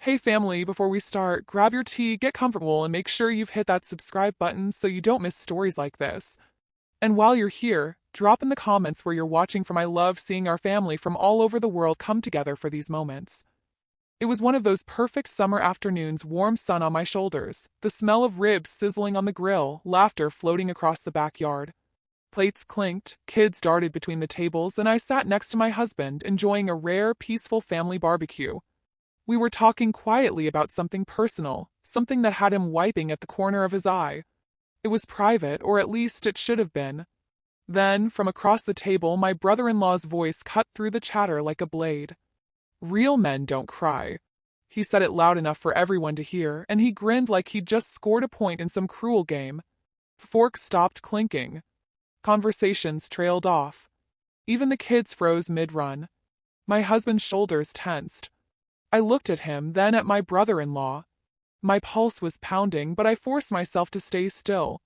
Hey family, before we start, grab your tea, get comfortable, and make sure you've hit that subscribe button so you don't miss stories like this. And while you're here, drop in the comments where you're watching from. I love seeing our family from all over the world come together for these moments. It was one of those perfect summer afternoons, warm sun on my shoulders, the smell of ribs sizzling on the grill, laughter floating across the backyard. Plates clinked, kids darted between the tables, and I sat next to my husband, enjoying a rare, peaceful family barbecue. We were talking quietly about something personal, something that had him wiping at the corner of his eye. It was private, or at least it should have been. Then, from across the table, my brother-in-law's voice cut through the chatter like a blade. "Real men don't cry." He said it loud enough for everyone to hear, and he grinned like he'd just scored a point in some cruel game. Forks stopped clinking. Conversations trailed off. Even the kids froze mid-run. My husband's shoulders tensed. I looked at him, then at my brother-in-law. My pulse was pounding, but I forced myself to stay still.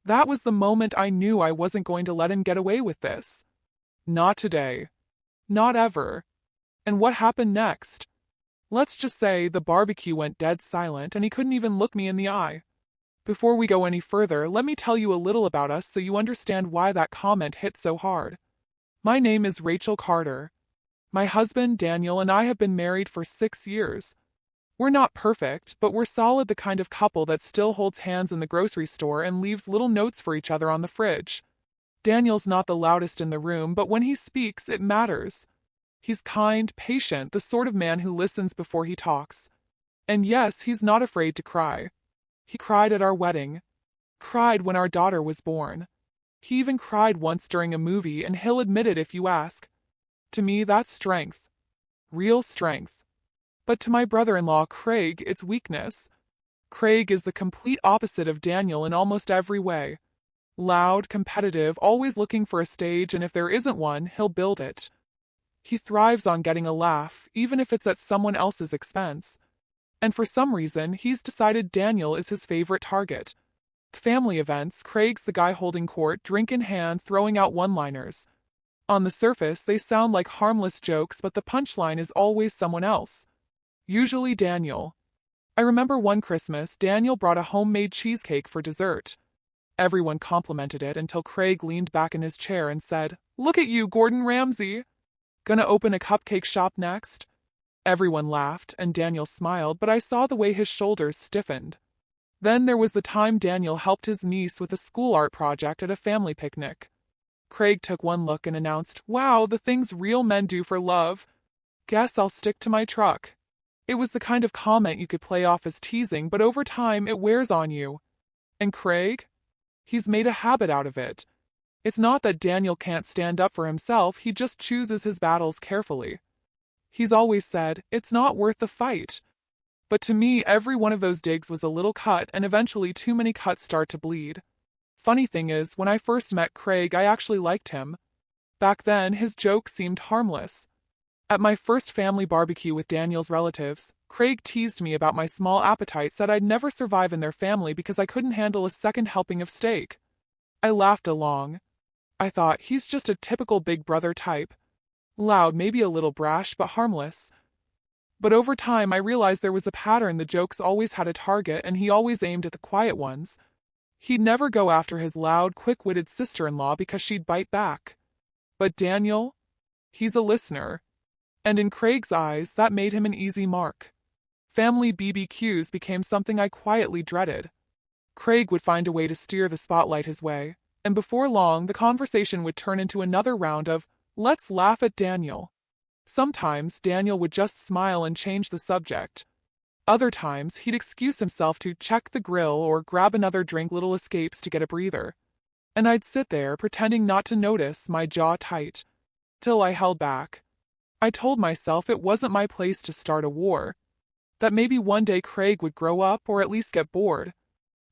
That was the moment I knew I wasn't going to let him get away with this. Not today. Not ever. And what happened next? Let's just say the barbecue went dead silent and he couldn't even look me in the eye. Before we go any further, let me tell you a little about us so you understand why that comment hit so hard. My name is Rachel Carter. My husband, Daniel, and I have been married for 6 years. We're not perfect, but we're solid, the kind of couple that still holds hands in the grocery store and leaves little notes for each other on the fridge. Daniel's not the loudest in the room, but when he speaks, it matters. He's kind, patient, the sort of man who listens before he talks. And yes, he's not afraid to cry. He cried at our wedding. Cried when our daughter was born. He even cried once during a movie, and he'll admit it if you ask. To me, that's strength. Real strength. But to my brother-in-law, Craig, it's weakness. Craig is the complete opposite of Daniel in almost every way. Loud, competitive, always looking for a stage, and if there isn't one, he'll build it. He thrives on getting a laugh, even if it's at someone else's expense. And for some reason, he's decided Daniel is his favorite target. Family events, Craig's the guy holding court, drink in hand, throwing out one-liners. On the surface, they sound like harmless jokes, but the punchline is always someone else. Usually Daniel. I remember one Christmas, Daniel brought a homemade cheesecake for dessert. Everyone complimented it until Craig leaned back in his chair and said, "Look at you, Gordon Ramsay. Gonna open a cupcake shop next?" Everyone laughed, and Daniel smiled, but I saw the way his shoulders stiffened. Then there was the time Daniel helped his niece with a school art project at a family picnic. Craig took one look and announced, "Wow, the things real men do for love. Guess I'll stick to my truck." It was the kind of comment you could play off as teasing, but over time it wears on you. And Craig? He's made a habit out of it. It's not that Daniel can't stand up for himself, he just chooses his battles carefully. He's always said, "It's not worth the fight." But to me, every one of those digs was a little cut, and eventually too many cuts start to bleed. Funny thing is, when I first met Craig, I actually liked him. Back then, his jokes seemed harmless. At my first family barbecue with Daniel's relatives, Craig teased me about my small appetite, said I'd never survive in their family because I couldn't handle a second helping of steak. I laughed along. I thought, he's just a typical big brother type. Loud, maybe a little brash, but harmless. But over time I realized there was a pattern. The jokes always had a target, and he always aimed at the quiet ones. He'd never go after his loud, quick-witted sister-in-law because she'd bite back. But Daniel? He's a listener. And in Craig's eyes, that made him an easy mark. Family BBQs became something I quietly dreaded. Craig would find a way to steer the spotlight his way, and before long the conversation would turn into another round of, "Let's laugh at Daniel." Sometimes Daniel would just smile and change the subject. Other times, he'd excuse himself to check the grill or grab another drink, little escapes to get a breather. And I'd sit there, pretending not to notice, my jaw tight. Till I held back. I told myself it wasn't my place to start a war. That maybe one day Craig would grow up or at least get bored.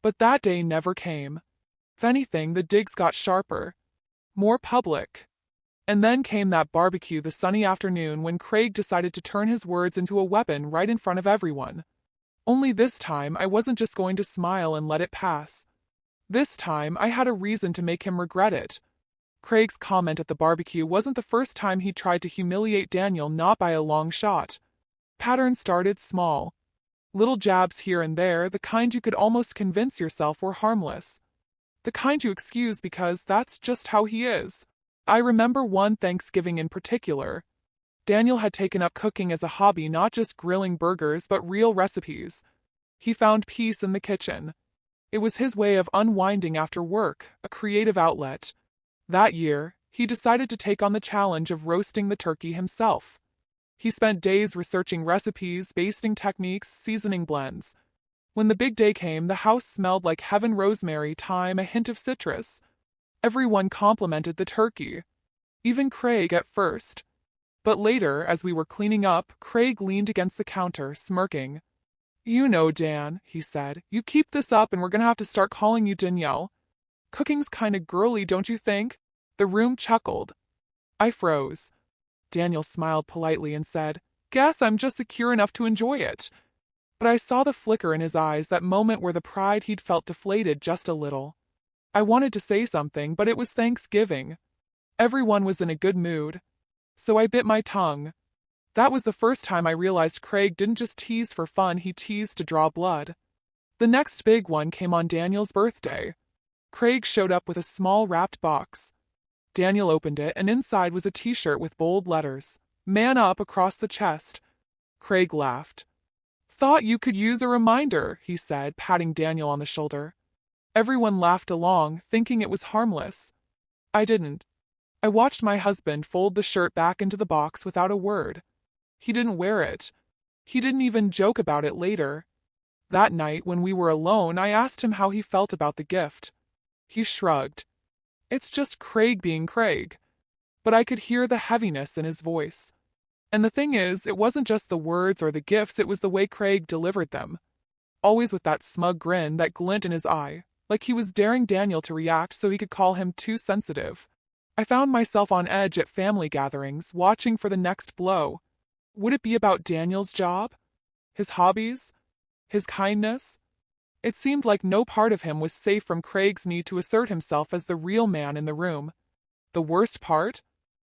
But that day never came. If anything, the digs got sharper. More public. And then came that barbecue, the sunny afternoon when Craig decided to turn his words into a weapon right in front of everyone. Only this time I wasn't just going to smile and let it pass. This time I had a reason to make him regret it. Craig's comment at the barbecue wasn't the first time he tried to humiliate Daniel, not by a long shot. Pattern started small. Little jabs here and there, the kind you could almost convince yourself were harmless. The kind you excuse because that's just how he is. I remember one Thanksgiving in particular. Daniel had taken up cooking as a hobby, not just grilling burgers, but real recipes. He found peace in the kitchen. It was his way of unwinding after work, a creative outlet. That year, he decided to take on the challenge of roasting the turkey himself. He spent days researching recipes, basting techniques, seasoning blends. When the big day came, the house smelled like heaven: rosemary, thyme, a hint of citrus. Everyone complimented the turkey. Even Craig at first. But later, as we were cleaning up, Craig leaned against the counter, smirking. "You know, Dan," he said, "you keep this up and we're gonna have to start calling you Danielle. Cooking's kinda girly, don't you think?" The room chuckled. I froze. Daniel smiled politely and said, "Guess I'm just secure enough to enjoy it." But I saw the flicker in his eyes, that moment where the pride he'd felt deflated just a little. I wanted to say something, but it was Thanksgiving. Everyone was in a good mood. So I bit my tongue. That was the first time I realized Craig didn't just tease for fun, he teased to draw blood. The next big one came on Daniel's birthday. Craig showed up with a small wrapped box. Daniel opened it, and inside was a t-shirt with bold letters, "Man Up," across the chest. Craig laughed. "Thought you could use a reminder," he said, patting Daniel on the shoulder. Everyone laughed along, thinking it was harmless. I didn't. I watched my husband fold the shirt back into the box without a word. He didn't wear it. He didn't even joke about it later. That night, when we were alone, I asked him how he felt about the gift. He shrugged. "It's just Craig being Craig." But I could hear the heaviness in his voice. And the thing is, it wasn't just the words or the gifts, it was the way Craig delivered them. Always with that smug grin, that glint in his eye, like he was daring Daniel to react so he could call him too sensitive. I found myself on edge at family gatherings, watching for the next blow. Would it be about Daniel's job? His hobbies? His kindness? It seemed like no part of him was safe from Craig's need to assert himself as the real man in the room. The worst part?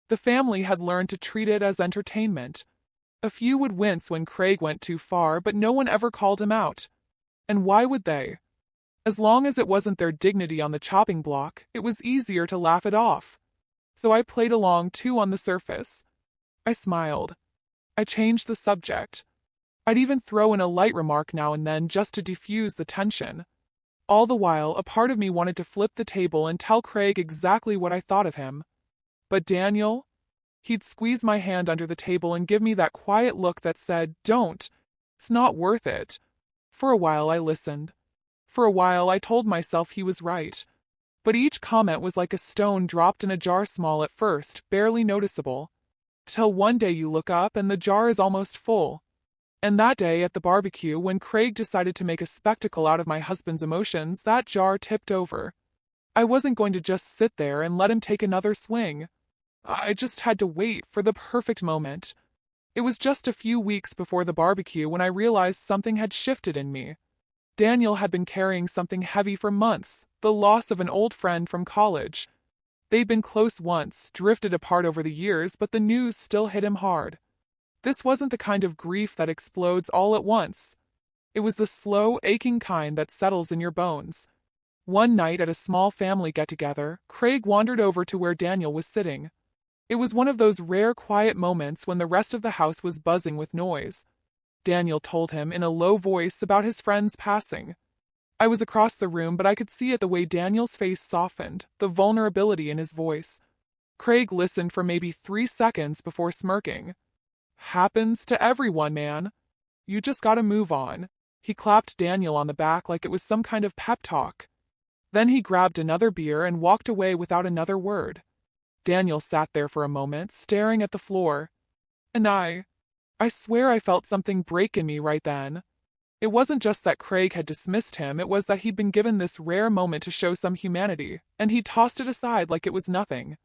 The family had learned to treat it as entertainment. A few would wince when Craig went too far, but no one ever called him out. And why would they? As long as it wasn't their dignity on the chopping block, it was easier to laugh it off. So I played along too on the surface. I smiled. I changed the subject. I'd even throw in a light remark now and then just to defuse the tension. All the while, a part of me wanted to flip the table and tell Craig exactly what I thought of him. But Daniel? He'd squeeze my hand under the table and give me that quiet look that said, "Don't. It's not worth it." For a while I listened. For a while I told myself he was right. But each comment was like a stone dropped in a jar, small at first, barely noticeable. Till one day you look up and the jar is almost full. And that day at the barbecue, when Craig decided to make a spectacle out of my husband's emotions, that jar tipped over. I wasn't going to just sit there and let him take another swing. I just had to wait for the perfect moment. It was just a few weeks before the barbecue when I realized something had shifted in me. Daniel had been carrying something heavy for months, the loss of an old friend from college. They'd been close once, drifted apart over the years, but the news still hit him hard. This wasn't the kind of grief that explodes all at once. It was the slow, aching kind that settles in your bones. One night at a small family get-together, Craig wandered over to where Daniel was sitting. It was one of those rare quiet moments when the rest of the house was buzzing with noise. Daniel told him in a low voice about his friend's passing. I was across the room, but I could see it the way Daniel's face softened, the vulnerability in his voice. Craig listened for maybe 3 seconds before smirking. "Happens to everyone, man. You just gotta move on." He clapped Daniel on the back like it was some kind of pep talk. Then he grabbed another beer and walked away without another word. Daniel sat there for a moment, staring at the floor. And I swear I felt something break in me right then. It wasn't just that Craig had dismissed him, it was that he'd been given this rare moment to show some humanity, and he tossed it aside like it was nothing.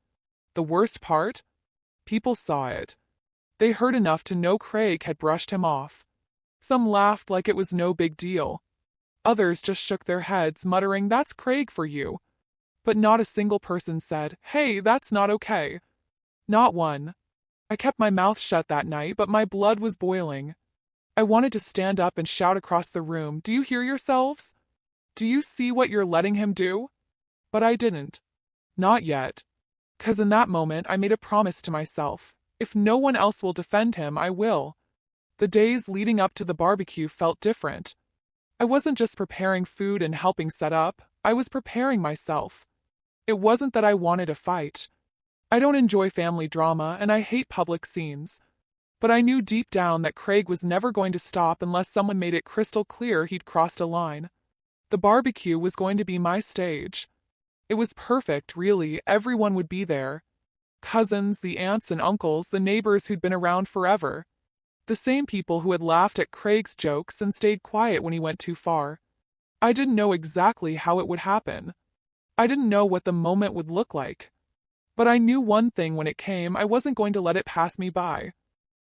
The worst part? People saw it. They heard enough to know Craig had brushed him off. Some laughed like it was no big deal. Others just shook their heads, muttering, "That's Craig for you." But not a single person said, "Hey, that's not okay." Not one. I kept my mouth shut that night, but my blood was boiling. I wanted to stand up and shout across the room, "Do you hear yourselves? Do you see what you're letting him do?" But I didn't. Not yet. 'Cause in that moment I made a promise to myself. If no one else will defend him, I will. The days leading up to the barbecue felt different. I wasn't just preparing food and helping set up, I was preparing myself. It wasn't that I wanted a fight. I don't enjoy family drama and I hate public scenes. But I knew deep down that Craig was never going to stop unless someone made it crystal clear he'd crossed a line. The barbecue was going to be my stage. It was perfect, really, everyone would be there. Cousins, the aunts and uncles, the neighbors who'd been around forever. The same people who had laughed at Craig's jokes and stayed quiet when he went too far. I didn't know exactly how it would happen. I didn't know what the moment would look like. But I knew one thing when it came, I wasn't going to let it pass me by.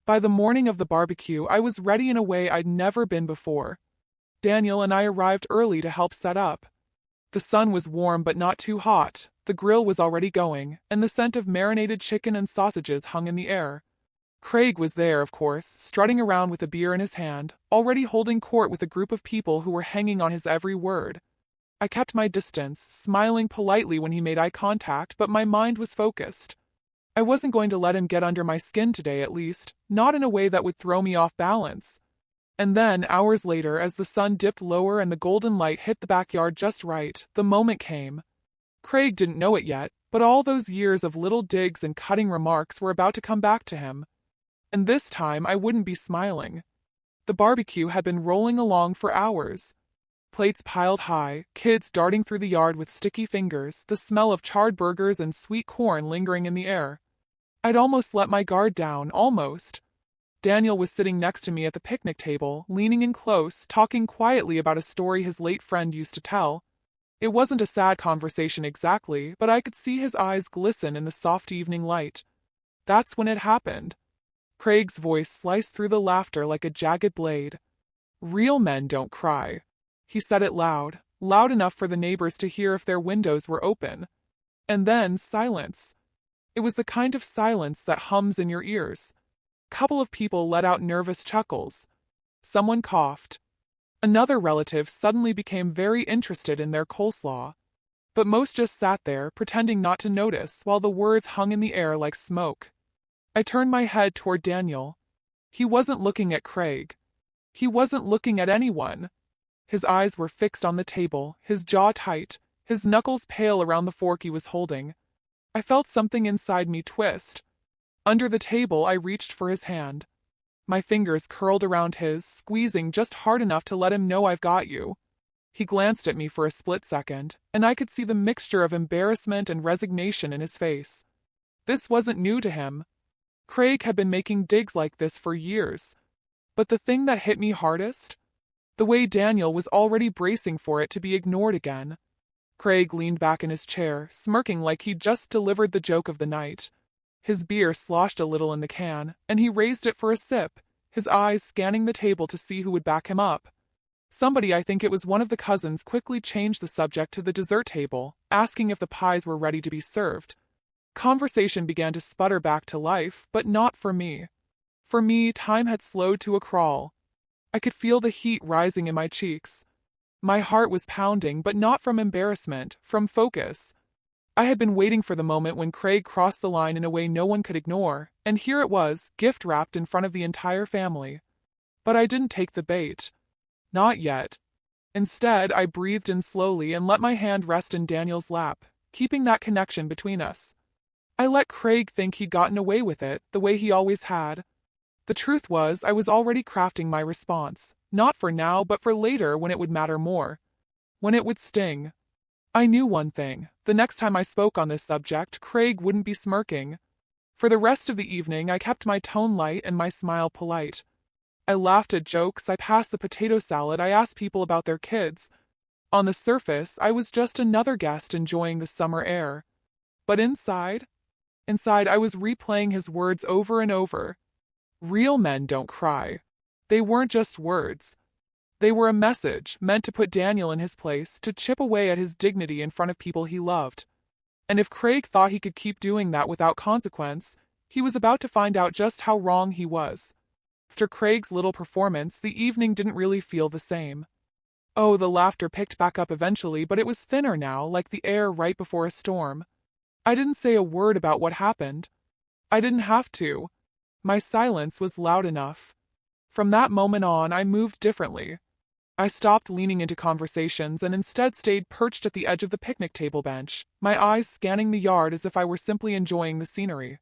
By the morning of the barbecue, I was ready in a way I'd never been before. Daniel and I arrived early to help set up. The sun was warm but not too hot, the grill was already going, and the scent of marinated chicken and sausages hung in the air. Craig was there, of course, strutting around with a beer in his hand, already holding court with a group of people who were hanging on his every word. I kept my distance, smiling politely when he made eye contact, but my mind was focused. I wasn't going to let him get under my skin today, at least, not in a way that would throw me off balance. And then, hours later, as the sun dipped lower and the golden light hit the backyard just right, the moment came. Craig didn't know it yet, but all those years of little digs and cutting remarks were about to come back to him. And this time I wouldn't be smiling. The barbecue had been rolling along for hours. Plates piled high, kids darting through the yard with sticky fingers, the smell of charred burgers and sweet corn lingering in the air. I'd almost let my guard down, almost. Daniel was sitting next to me at the picnic table, leaning in close, talking quietly about a story his late friend used to tell. It wasn't a sad conversation exactly, but I could see his eyes glisten in the soft evening light. That's when it happened. Craig's voice sliced through the laughter like a jagged blade. "Real men don't cry." He said it loud, loud enough for the neighbors to hear if their windows were open. And then silence. It was the kind of silence that hums in your ears. Couple of people let out nervous chuckles. Someone coughed. Another relative suddenly became very interested in their coleslaw. But most just sat there, pretending not to notice, while the words hung in the air like smoke. I turned my head toward Daniel. He wasn't looking at Craig. He wasn't looking at anyone. His eyes were fixed on the table, his jaw tight, his knuckles pale around the fork he was holding. I felt something inside me twist. Under the table, I reached for his hand. My fingers curled around his, squeezing just hard enough to let him know I've got you. He glanced at me for a split second, and I could see the mixture of embarrassment and resignation in his face. This wasn't new to him. Craig had been making digs like this for years. But the thing that hit me hardest? The way Daniel was already bracing for it to be ignored again. Craig leaned back in his chair, smirking like he'd just delivered the joke of the night. His beer sloshed a little in the can, and he raised it for a sip, his eyes scanning the table to see who would back him up. Somebody, I think it was one of the cousins, quickly changed the subject to the dessert table, asking if the pies were ready to be served. Conversation began to sputter back to life, but not for me. For me, time had slowed to a crawl. I could feel the heat rising in my cheeks. My heart was pounding, but not from embarrassment, from focus. I had been waiting for the moment when Craig crossed the line in a way no one could ignore, and here it was, gift-wrapped in front of the entire family. But I didn't take the bait. Not yet. Instead, I breathed in slowly and let my hand rest in Daniel's lap, keeping that connection between us. I let Craig think he'd gotten away with it, the way he always had. The truth was, I was already crafting my response, not for now, but for later when it would matter more. When it would sting. I knew one thing. The next time I spoke on this subject, Craig wouldn't be smirking. For the rest of the evening, I kept my tone light and my smile polite. I laughed at jokes, I passed the potato salad, I asked people about their kids. On the surface, I was just another guest enjoying the summer air. But inside I was replaying his words over and over. Real men don't cry. They weren't just words. They were a message, meant to put Daniel in his place, to chip away at his dignity in front of people he loved. And if Craig thought he could keep doing that without consequence, he was about to find out just how wrong he was. After Craig's little performance, the evening didn't really feel the same. Oh, the laughter picked back up eventually, but it was thinner now, like the air right before a storm. I didn't say a word about what happened. I didn't have to. My silence was loud enough. From that moment on, I moved differently. I stopped leaning into conversations and instead stayed perched at the edge of the picnic table bench, my eyes scanning the yard as if I were simply enjoying the scenery.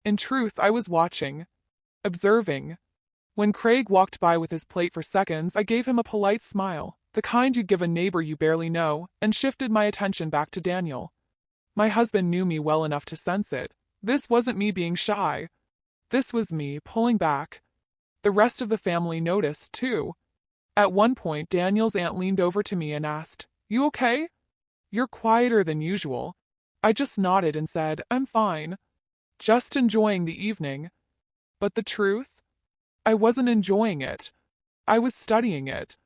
In truth, I was watching, observing. When Craig walked by with his plate for seconds, I gave him a polite smile, the kind you'd give a neighbor you barely know, and shifted my attention back to Daniel. My husband knew me well enough to sense it. This wasn't me being shy. This was me pulling back. The rest of the family noticed, too. At one point, Daniel's aunt leaned over to me and asked, "You okay?" "You're quieter than usual." I just nodded and said, "I'm fine. Just enjoying the evening." But the truth? I wasn't enjoying it. I was studying it.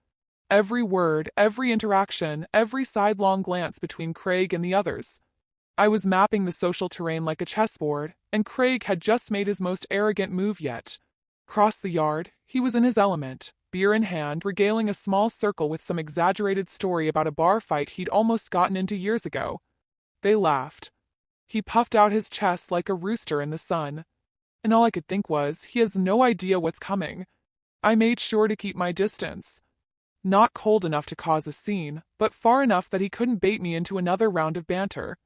Every word, every interaction, every sidelong glance between Craig and the others. I was mapping the social terrain like a chessboard, and Craig had just made his most arrogant move yet. Across the yard, he was in his element, beer in hand, regaling a small circle with some exaggerated story about a bar fight he'd almost gotten into years ago. They laughed. He puffed out his chest like a rooster in the sun. And all I could think was, he has no idea what's coming. I made sure to keep my distance. Not cold enough to cause a scene, but far enough that he couldn't bait me into another round of banter.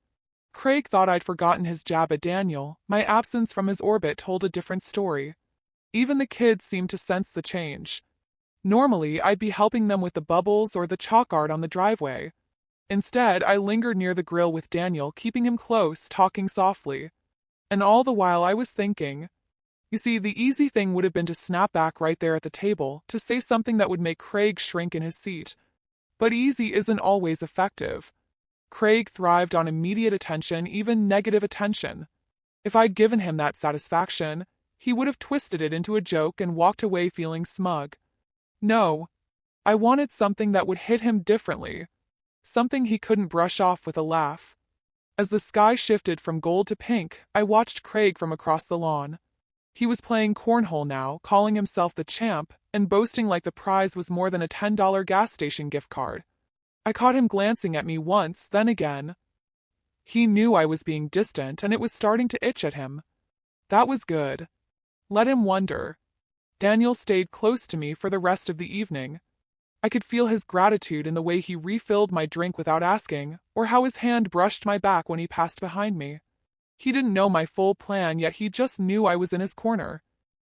Craig thought I'd forgotten his jab at Daniel. My absence from his orbit told a different story. Even the kids seemed to sense the change. Normally, I'd be helping them with the bubbles or the chalk art on the driveway. Instead, I lingered near the grill with Daniel, keeping him close, talking softly. And all the while I was thinking. You see, the easy thing would have been to snap back right there at the table, to say something that would make Craig shrink in his seat. But easy isn't always effective. Craig thrived on immediate attention, even negative attention. If I'd given him that satisfaction, he would have twisted it into a joke and walked away feeling smug. No. I wanted something that would hit him differently. Something he couldn't brush off with a laugh. As the sky shifted from gold to pink, I watched Craig from across the lawn. He was playing cornhole now, calling himself the champ, and boasting like the prize was more than a $10 gas station gift card. I caught him glancing at me once, then again. He knew I was being distant, and it was starting to itch at him. That was good. Let him wonder. Daniel stayed close to me for the rest of the evening. I could feel his gratitude in the way he refilled my drink without asking, or how his hand brushed my back when he passed behind me. He didn't know my full plan, yet he just knew I was in his corner.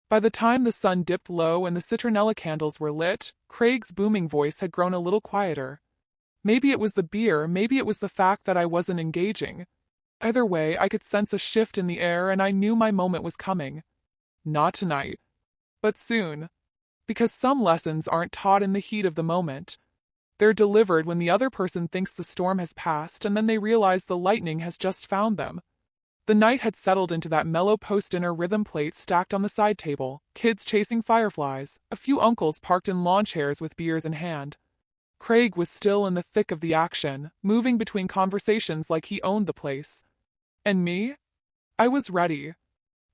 By the time the sun dipped low and the citronella candles were lit, Craig's booming voice had grown a little quieter. Maybe it was the beer, maybe it was the fact that I wasn't engaging. Either way, I could sense a shift in the air, and I knew my moment was coming. Not tonight. But soon. Because some lessons aren't taught in the heat of the moment. They're delivered when the other person thinks the storm has passed, and then they realize the lightning has just found them. The night had settled into that mellow post-dinner rhythm plate stacked on the side table, kids chasing fireflies, a few uncles parked in lawn chairs with beers in hand. Craig was still in the thick of the action, moving between conversations like he owned the place. And me? I was ready.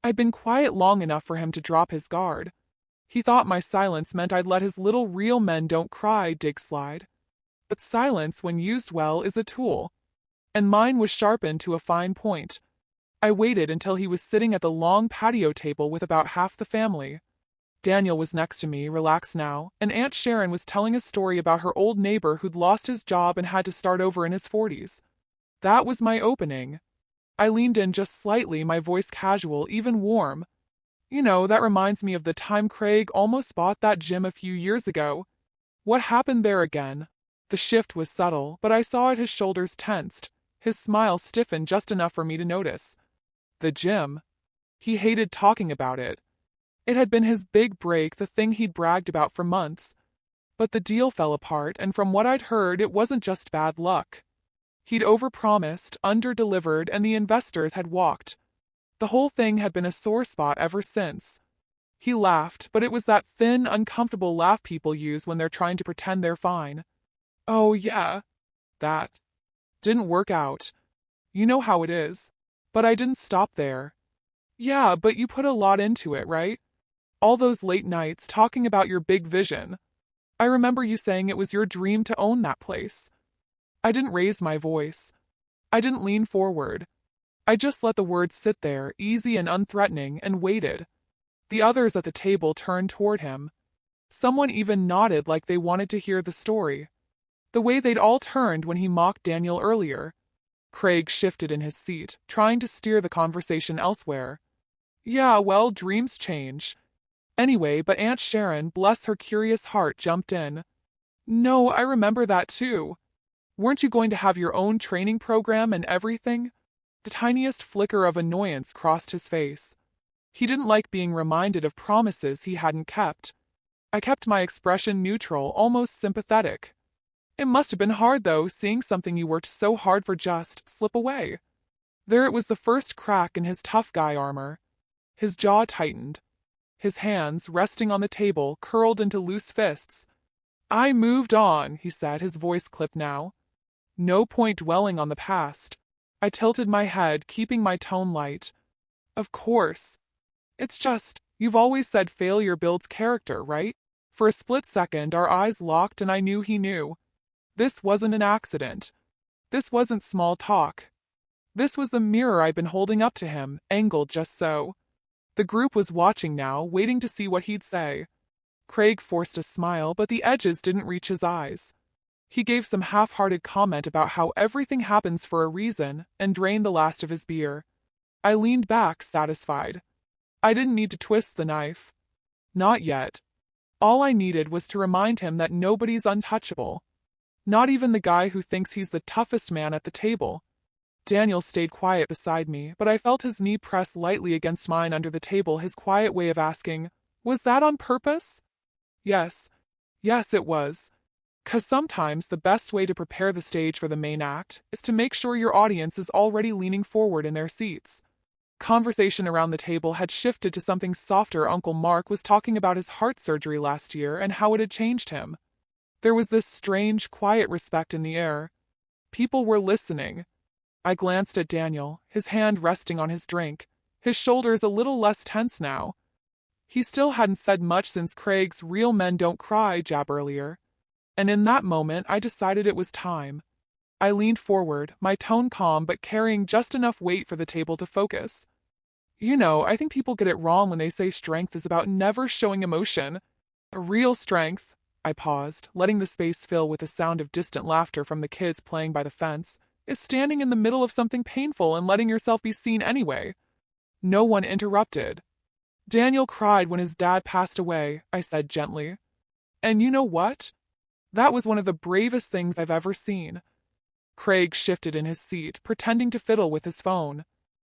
I'd been quiet long enough for him to drop his guard. He thought my silence meant I'd let his little real men don't cry dig slide. But silence, when used well, is a tool. And mine was sharpened to a fine point. I waited until he was sitting at the long patio table with about half the family. Daniel was next to me, relaxed now, and Aunt Sharon was telling a story about her old neighbor who'd lost his job and had to start over in his 40s. That was my opening. I leaned in just slightly, my voice casual, even warm. You know, that reminds me of the time Craig almost bought that gym a few years ago. What happened there again? The shift was subtle, but I saw it, his shoulders tensed. His smile stiffened just enough for me to notice. The gym. He hated talking about it. It had been his big break, the thing he'd bragged about for months. But the deal fell apart, and from what I'd heard, it wasn't just bad luck. He'd overpromised, underdelivered, and the investors had walked. The whole thing had been a sore spot ever since. He laughed, but it was that thin, uncomfortable laugh people use when they're trying to pretend they're fine. Oh yeah, that didn't work out. You know how it is. But I didn't stop there. Yeah, but you put a lot into it, right? All those late nights talking about your big vision. I remember you saying it was your dream to own that place. I didn't raise my voice. I didn't lean forward. I just let the words sit there, easy and unthreatening, and waited. The others at the table turned toward him. Someone even nodded like they wanted to hear the story. The way they'd all turned when he mocked Daniel earlier. Craig shifted in his seat, trying to steer the conversation elsewhere. Yeah, well, dreams change. Anyway, but Aunt Sharon, bless her curious heart, jumped in. No, I remember that too. Weren't you going to have your own training program and everything? The tiniest flicker of annoyance crossed his face. He didn't like being reminded of promises he hadn't kept. I kept my expression neutral, almost sympathetic. It must have been hard, though, seeing something you worked so hard for just slip away. There it was, the first crack in his tough guy armor. His jaw tightened. His hands, resting on the table, curled into loose fists. I moved on, he said, his voice clipped now. No point dwelling on the past. I tilted my head, keeping my tone light. Of course. It's just, you've always said failure builds character, right? For a split second, our eyes locked and I knew he knew. This wasn't an accident. This wasn't small talk. This was the mirror I'd been holding up to him, angled just so. The group was watching now, waiting to see what he'd say. Craig forced a smile, but the edges didn't reach his eyes. He gave some half-hearted comment about how everything happens for a reason, and drained the last of his beer. I leaned back, satisfied. I didn't need to twist the knife. Not yet. All I needed was to remind him that nobody's untouchable. Not even the guy who thinks he's the toughest man at the table. Daniel stayed quiet beside me, but I felt his knee press lightly against mine under the table, his quiet way of asking, was that on purpose? Yes. Yes, it was. 'Cause sometimes the best way to prepare the stage for the main act is to make sure your audience is already leaning forward in their seats. Conversation around the table had shifted to something softer. Uncle Mark was talking about his heart surgery last year and how it had changed him. There was this strange, quiet respect in the air. People were listening. I glanced at Daniel, his hand resting on his drink, his shoulders a little less tense now. He still hadn't said much since Craig's "real men don't cry" jab earlier. And in that moment, I decided it was time. I leaned forward, my tone calm but carrying just enough weight for the table to focus. You know, I think people get it wrong when they say strength is about never showing emotion. Real strength. I paused, letting the space fill with the sound of distant laughter from the kids playing by the fence, is standing in the middle of something painful and letting yourself be seen anyway. No one interrupted. Daniel cried when his dad passed away, I said gently. And you know what? That was one of the bravest things I've ever seen. Craig shifted in his seat, pretending to fiddle with his phone.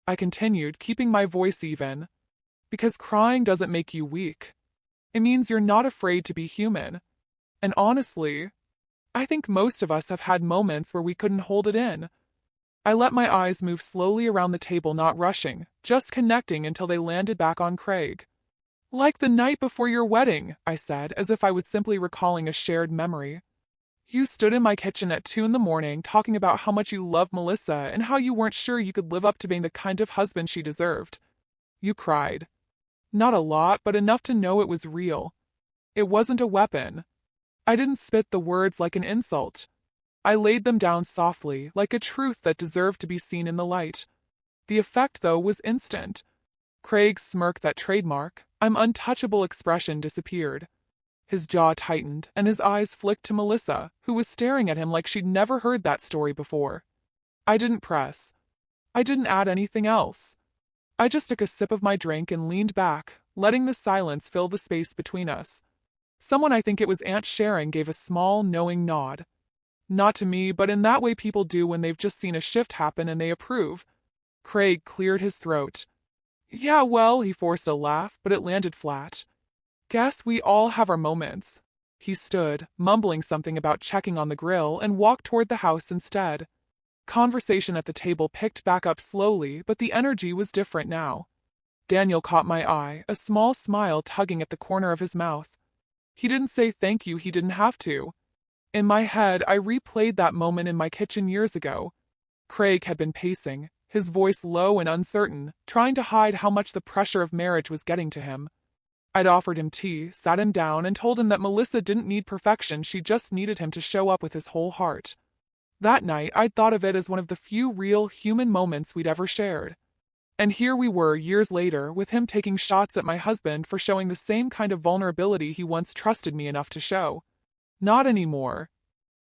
I continued, keeping my voice even. Because crying doesn't make you weak. It means you're not afraid to be human. And honestly, I think most of us have had moments where we couldn't hold it in. I let my eyes move slowly around the table, not rushing, just connecting until they landed back on Craig. Like the night before your wedding, I said, as if I was simply recalling a shared memory. You stood in my kitchen at 2 a.m. talking about how much you loved Melissa and how you weren't sure you could live up to being the kind of husband she deserved. You cried. Not a lot, but enough to know it was real. It wasn't a weapon. I didn't spit the words like an insult. I laid them down softly, like a truth that deserved to be seen in the light. The effect, though, was instant. Craig's smirk, that trademark, I'm untouchable expression, disappeared. His jaw tightened, and his eyes flicked to Melissa, who was staring at him like she'd never heard that story before. I didn't press. I didn't add anything else. I just took a sip of my drink and leaned back, letting the silence fill the space between us. Someone, I think it was Aunt Sharon, gave a small, knowing nod. Not to me, but in that way people do when they've just seen a shift happen and they approve. Craig cleared his throat. Yeah, well, he forced a laugh, but it landed flat. Guess we all have our moments. He stood, mumbling something about checking on the grill, and walked toward the house instead. Conversation at the table picked back up slowly, but the energy was different now. Daniel caught my eye, a small smile tugging at the corner of his mouth. He didn't say thank you, he didn't have to. In my head, I replayed that moment in my kitchen years ago. Craig had been pacing, his voice low and uncertain, trying to hide how much the pressure of marriage was getting to him. I'd offered him tea, sat him down, and told him that Melissa didn't need perfection, she just needed him to show up with his whole heart. That night, I'd thought of it as one of the few real, human moments we'd ever shared. And here we were, years later, with him taking shots at my husband for showing the same kind of vulnerability he once trusted me enough to show. Not anymore.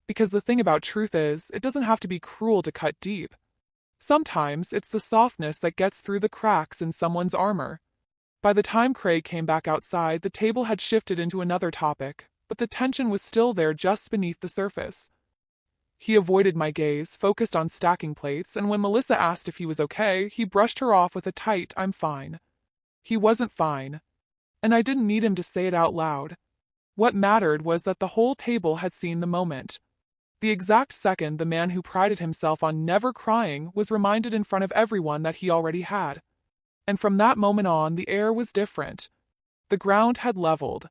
Because the thing about truth is, it doesn't have to be cruel to cut deep. Sometimes, it's the softness that gets through the cracks in someone's armor. By the time Craig came back outside, the table had shifted into another topic, but the tension was still there just beneath the surface. He avoided my gaze, focused on stacking plates, and when Melissa asked if he was okay, he brushed her off with a tight, "I'm fine." He wasn't fine. And I didn't need him to say it out loud. What mattered was that the whole table had seen the moment. The exact second the man who prided himself on never crying was reminded in front of everyone that he already had. And from that moment on, the air was different. The ground had leveled.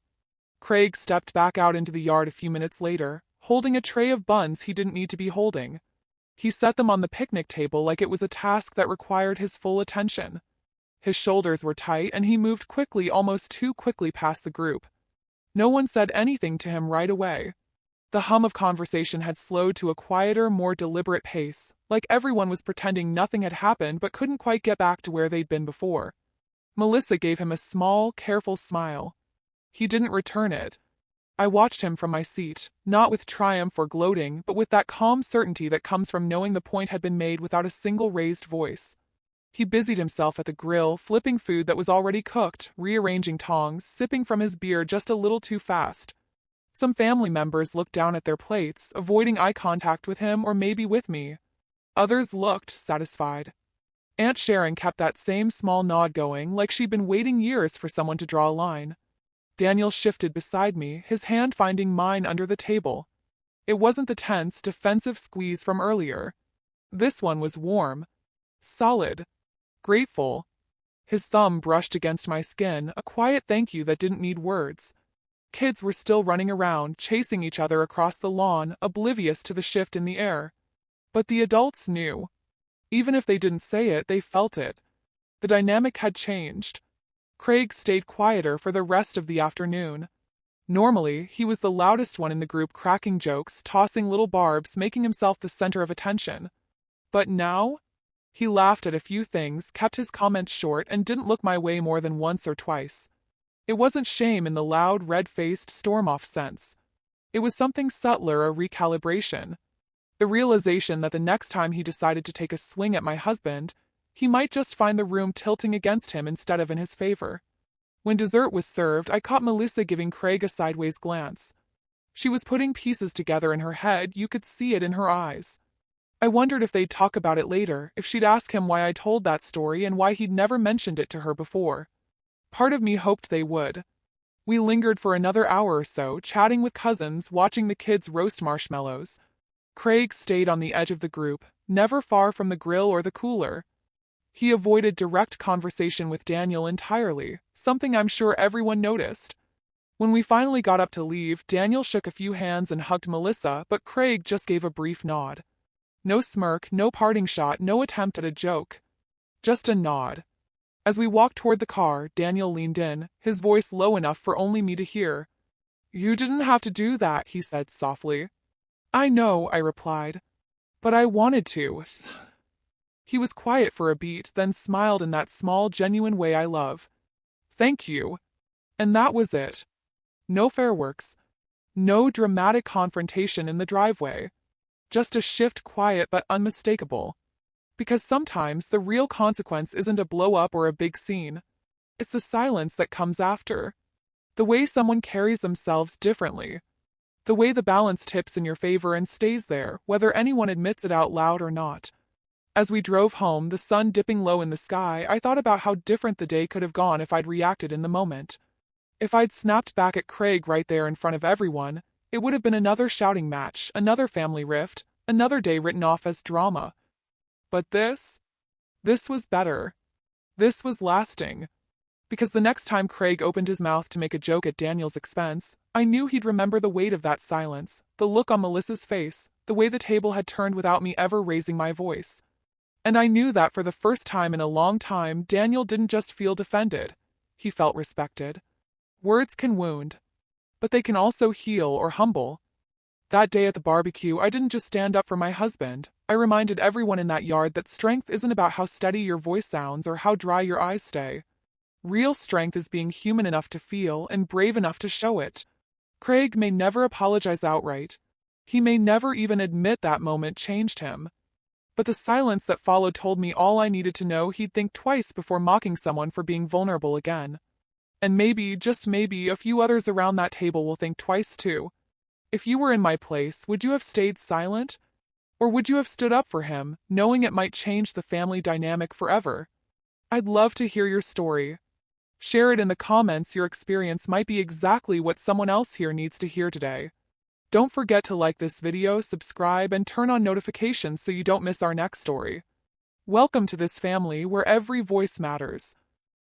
Craig stepped back out into the yard a few minutes later, holding a tray of buns he didn't need to be holding. He set them on the picnic table like it was a task that required his full attention. His shoulders were tight, and he moved quickly, almost too quickly, past the group. No one said anything to him right away. The hum of conversation had slowed to a quieter, more deliberate pace, like everyone was pretending nothing had happened but couldn't quite get back to where they'd been before. Melissa gave him a small, careful smile. He didn't return it. I watched him from my seat, not with triumph or gloating, but with that calm certainty that comes from knowing the point had been made without a single raised voice. He busied himself at the grill, flipping food that was already cooked, rearranging tongs, sipping from his beer just a little too fast. Some family members looked down at their plates, avoiding eye contact with him or maybe with me. Others looked satisfied. Aunt Sharon kept that same small nod going, like she'd been waiting years for someone to draw a line. Daniel shifted beside me, his hand finding mine under the table. It wasn't the tense, defensive squeeze from earlier. This one was warm, solid, grateful. His thumb brushed against my skin, a quiet thank you that didn't need words. Kids were still running around, chasing each other across the lawn, oblivious to the shift in the air. But the adults knew. Even if they didn't say it, they felt it. The dynamic had changed. Craig stayed quieter for the rest of the afternoon. Normally, he was the loudest one in the group, cracking jokes, tossing little barbs, making himself the center of attention. But now? He laughed at a few things, kept his comments short, and didn't look my way more than once or twice. It wasn't shame in the loud, red-faced, storm-off sense. It was something subtler, a recalibration. The realization that the next time he decided to take a swing at my husband, he might just find the room tilting against him instead of in his favor. When dessert was served, I caught Melissa giving Craig a sideways glance. She was putting pieces together in her head, you could see it in her eyes. I wondered if they'd talk about it later, if she'd ask him why I told that story and why he'd never mentioned it to her before. Part of me hoped they would. We lingered for another hour or so, chatting with cousins, watching the kids roast marshmallows. Craig stayed on the edge of the group, never far from the grill or the cooler. He avoided direct conversation with Daniel entirely, something I'm sure everyone noticed. When we finally got up to leave, Daniel shook a few hands and hugged Melissa, but Craig just gave a brief nod. No smirk, no parting shot, no attempt at a joke. Just a nod. As we walked toward the car, Daniel leaned in, his voice low enough for only me to hear. "You didn't have to do that," he said softly. "I know," I replied. "But I wanted to." He was quiet for a beat, then smiled in that small, genuine way I love. "Thank you." And that was it. No fireworks. No dramatic confrontation in the driveway. Just a shift, quiet but unmistakable. Because sometimes the real consequence isn't a blow-up or a big scene. It's the silence that comes after. The way someone carries themselves differently. The way the balance tips in your favor and stays there, whether anyone admits it out loud or not. As we drove home, the sun dipping low in the sky, I thought about how different the day could have gone if I'd reacted in the moment. If I'd snapped back at Craig right there in front of everyone, it would have been another shouting match, another family rift, another day written off as drama. But this was better. This was lasting. Because the next time Craig opened his mouth to make a joke at Daniel's expense, I knew he'd remember the weight of that silence, the look on Melissa's face, the way the table had turned without me ever raising my voice. And I knew that for the first time in a long time, Daniel didn't just feel defended. He felt respected. Words can wound, but they can also heal or humble. That day at the barbecue, I didn't just stand up for my husband. I reminded everyone in that yard that strength isn't about how steady your voice sounds or how dry your eyes stay. Real strength is being human enough to feel and brave enough to show it. Craig may never apologize outright. He may never even admit that moment changed him. But the silence that followed told me all I needed to know. He'd think twice before mocking someone for being vulnerable again. And maybe, just maybe, a few others around that table will think twice too. If you were in my place, would you have stayed silent? Or would you have stood up for him, knowing it might change the family dynamic forever? I'd love to hear your story. Share it in the comments. Your experience might be exactly what someone else here needs to hear today. Don't forget to like this video, subscribe, and turn on notifications so you don't miss our next story. Welcome to this family where every voice matters.